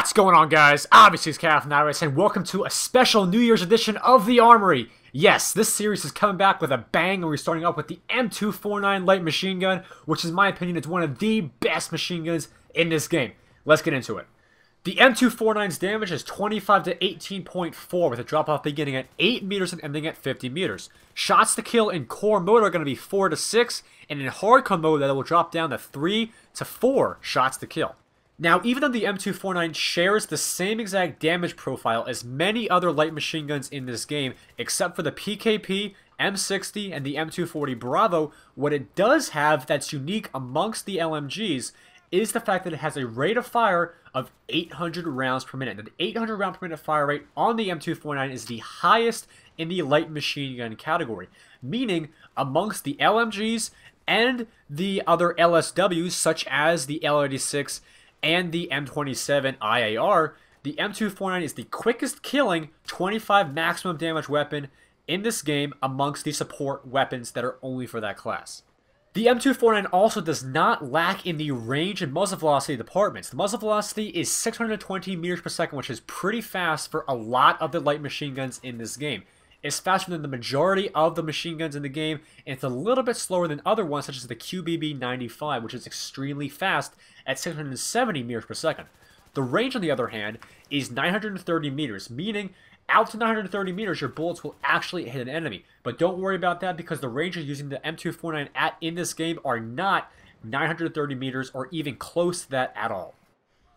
What's going on, guys? Obviously, it's CaptainObviouzX, and welcome to a special New Year's edition of the Armory. Yes, this series is coming back with a bang, and we're starting off with the M249 light machine gun, which in my opinion is one of the best machine guns in this game. Let's get into it. The M249's damage is 25 to 18.4, with a drop-off beginning at 8 meters and ending at 50 meters. Shots to kill in core mode are going to be 4 to 6, and in hardcore mode that will drop down to 3 to 4 shots to kill. Now, even though the M249 shares the same exact damage profile as many other light machine guns in this game, except for the PKP, M60, and the M240 Bravo, what it does have that's unique amongst the LMGs is the fact that it has a rate of fire of 800 rounds per minute. Now, the 800 round per minute fire rate on the M249 is the highest in the light machine gun category, meaning amongst the LMGs and the other LSWs, such as the L86 and the M27 IAR, the M249 is the quickest killing 25 maximum damage weapon in this game amongst the support weapons that are only for that class. The M249 also does not lack in the range and muzzle velocity departments. The muzzle velocity is 620 meters per second, which is pretty fast for a lot of the light machine guns in this game. It's faster than the majority of the machine guns in the game, and it's a little bit slower than other ones such as the QBB-95, which is extremely fast at 670 meters per second. The range, on the other hand, is 930 meters, meaning out to 930 meters, your bullets will actually hit an enemy. But don't worry about that, because the ranges using the M249 in this game are not 930 meters or even close to that at all.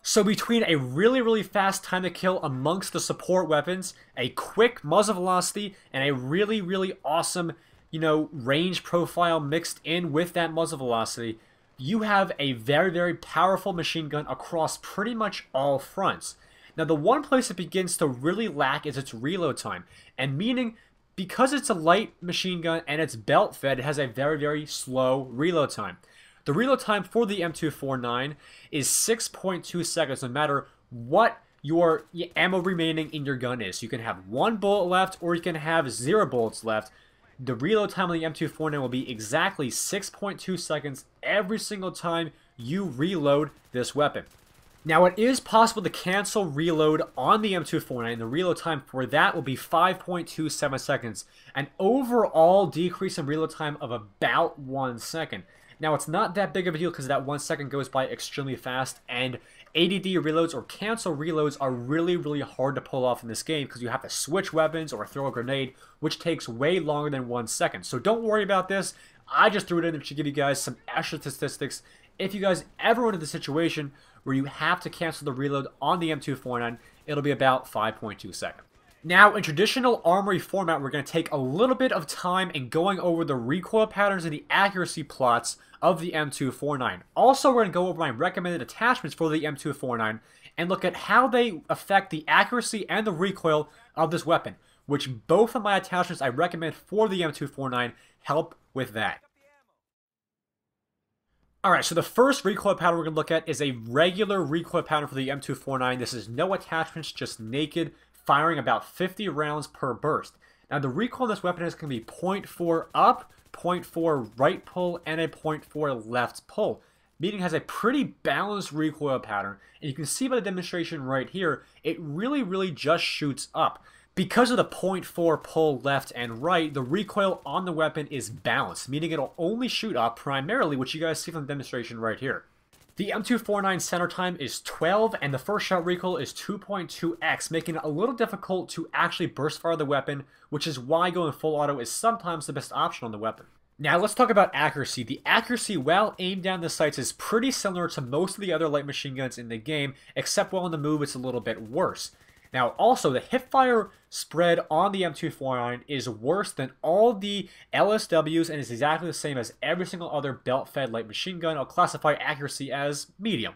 So between a really fast time to kill amongst the support weapons, a quick muzzle velocity, and a really awesome, range profile mixed in with that muzzle velocity, you have a very powerful machine gun across pretty much all fronts. Now, the one place it begins to really lack is its reload time, and meaning because it's a light machine gun and it's belt fed, it has a very slow reload time. The reload time for the M249 is 6.2 seconds, no matter what your ammo remaining in your gun is. You can have 1 bullet left, or you can have 0 bullets left. The reload time on the M249 will be exactly 6.2 seconds every single time you reload this weapon. Now, it is possible to cancel reload on the M249, and the reload time for that will be 5.27 seconds, an overall decrease in reload time of about 1 second. Now, it's not that big of a deal because that 1 second goes by extremely fast, and ADD reloads or cancel reloads are really hard to pull off in this game because you have to switch weapons or throw a grenade, which takes way longer than 1 second. So don't worry about this. I just threw it in to give you guys some extra statistics. If you guys ever run into the situation where you have to cancel the reload on the M249, it'll be about 5.2 seconds. Now, in traditional Armory format, we're going to take a little bit of time in going over the recoil patterns and the accuracy plots of the M249. Also, we're going to go over my recommended attachments for the M249 and look at how they affect the accuracy and the recoil of this weapon, which both of my attachments I recommend for the M249 help with that. Alright, so the first recoil pattern we're going to look at is a regular recoil pattern for the M249. This is no attachments, just naked, firing about 50 rounds per burst. Now, the recoil on this weapon is going to be 0.4 up, 0.4 right pull, and a 0.4 left pull, meaning it has a pretty balanced recoil pattern. And you can see by the demonstration right here, it really just shoots up. Because of the 0.4 pull left and right, the recoil on the weapon is balanced, meaning it'll only shoot up primarily, which you guys see from the demonstration right here. The M249 center time is 12, and the first shot recoil is 2.2x, making it a little difficult to actually burst fire the weapon, which is why going full auto is sometimes the best option on the weapon. Now, let's talk about accuracy. The accuracy while aimed down the sights is pretty similar to most of the other light machine guns in the game, except while on the move it's a little bit worse. Now, also, the hipfire spread on the M249 is worse than all the LSWs and is exactly the same as every single other belt-fed light machine gun. I'll classify accuracy as medium.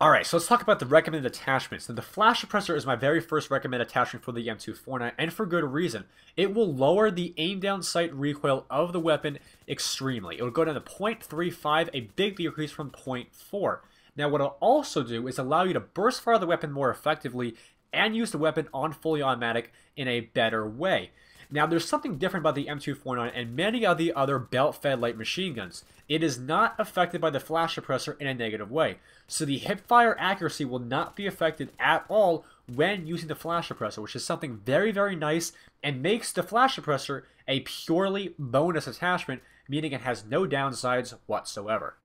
Alright, so let's talk about the recommended attachments. Now, the flash suppressor is my very first recommended attachment for the M249, and for good reason. It will lower the aim-down sight recoil of the weapon extremely. It will go down to 0.35, a big decrease from 0.4. Now, what it'll also do is allow you to burst fire the weapon more effectively and use the weapon on fully automatic in a better way. Now, there's something different about the M249 and many of the other belt-fed light machine guns. It is not affected by the flash suppressor in a negative way, so the hipfire accuracy will not be affected at all when using the flash suppressor, which is something very, very nice and makes the flash suppressor a purely bonus attachment, meaning it has no downsides whatsoever.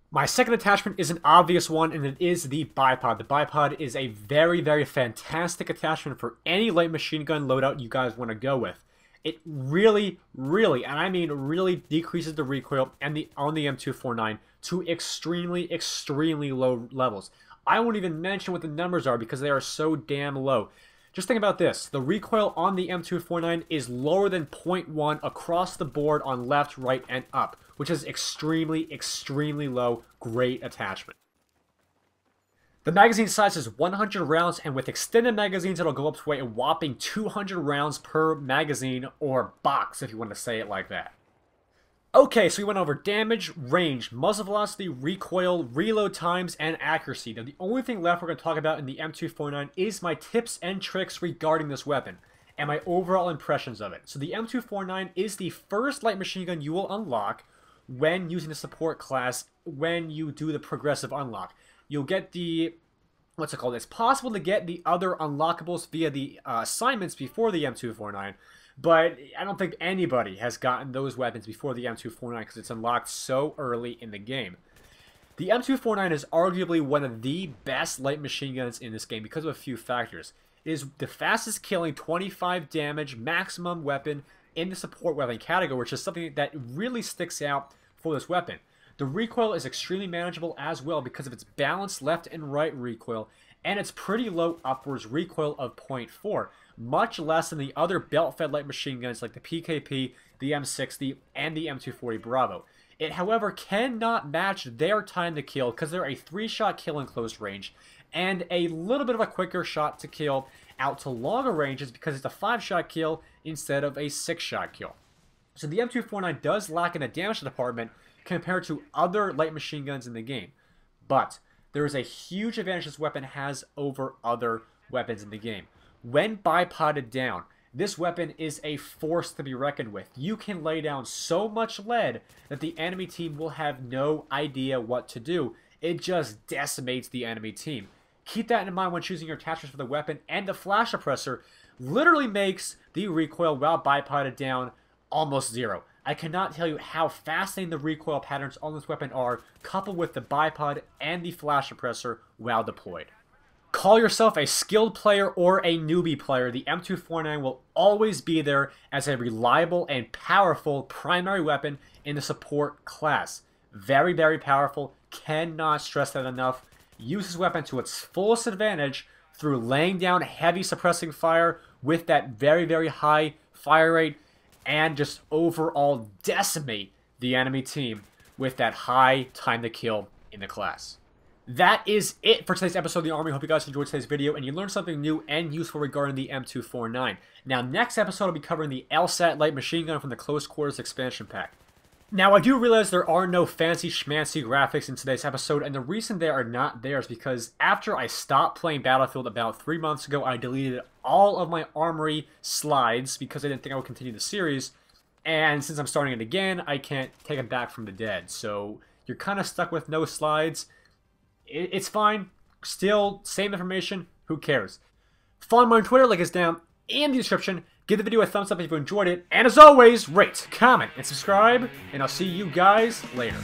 My second attachment is an obvious one, and it is the bipod. The bipod is a very, very fantastic attachment for any light machine gun loadout you guys want to go with. It really, really, and I mean really, decreases the recoil on the M249 to extremely, extremely low levels. I won't even mention what the numbers are because they are so damn low. Just think about this. The recoil on the M249 is lower than 0.1 across the board on left, right, and up, which is extremely, extremely low. Great attachment. The magazine size is 100 rounds, and with extended magazines, it'll go up to a whopping 200 rounds per magazine, or box, if you want to say it like that. Okay, so we went over damage, range, muzzle velocity, recoil, reload times, and accuracy. Now, the only thing left we're going to talk about in the M249 is my tips and tricks regarding this weapon, and my overall impressions of it. So the M249 is the first light machine gun you will unlock when using the support class when you do the progressive unlock. You'll get the, what's it called? It's possible to get the other unlockables via the assignments before the M249, but I don't think anybody has gotten those weapons before the M249 because it's unlocked so early in the game. The M249 is arguably one of the best light machine guns in this game because of a few factors. It is the fastest killing 25 damage maximum weapon in the support weapon category, which is something that really sticks out for this weapon. The recoil is extremely manageable as well because of its balanced left and right recoil, and its pretty low upwards recoil of 0.4, much less than the other belt-fed light machine guns like the PKP, the M60, and the M240 Bravo. It, however, cannot match their time to kill because they're a 3-shot kill in close range, and a little bit of a quicker shot to kill out to longer ranges because it's a 5-shot kill instead of a 6-shot kill. So the M249 does lack in the damage department compared to other light machine guns in the game. But there is a huge advantage this weapon has over other weapons in the game. When bipoded down, this weapon is a force to be reckoned with. You can lay down so much lead that the enemy team will have no idea what to do. It just decimates the enemy team. Keep that in mind when choosing your attachments for the weapon, and the flash suppressor literally makes the recoil while bipoded down almost zero. I cannot tell you how fascinating the recoil patterns on this weapon are, coupled with the bipod and the flash suppressor while deployed. Call yourself a skilled player or a newbie player, the M249 will always be there as a reliable and powerful primary weapon in the support class. Very, very powerful. Cannot stress that enough. Use this weapon to its fullest advantage through laying down heavy suppressing fire with that very, very high fire rate, and just overall decimate the enemy team with that high time to kill in the class. That is it for today's episode of the Armory. Hope you guys enjoyed today's video and you learned something new and useful regarding the M249. Now, next episode I'll be covering the LSAT light machine gun from the Close Quarters expansion pack. Now, I do realize there are no fancy schmancy graphics in today's episode, and the reason they are not there is because after I stopped playing Battlefield about 3 months ago, I deleted all of my Armory slides because I didn't think I would continue the series, and since I'm starting it again, I can't take them back from the dead, so you're kind of stuck with no slides. It's fine. Still, same information. Who cares? Follow me on Twitter, link is down in the description. Give the video a thumbs up if you enjoyed it. And as always, rate, comment, and subscribe. And I'll see you guys later.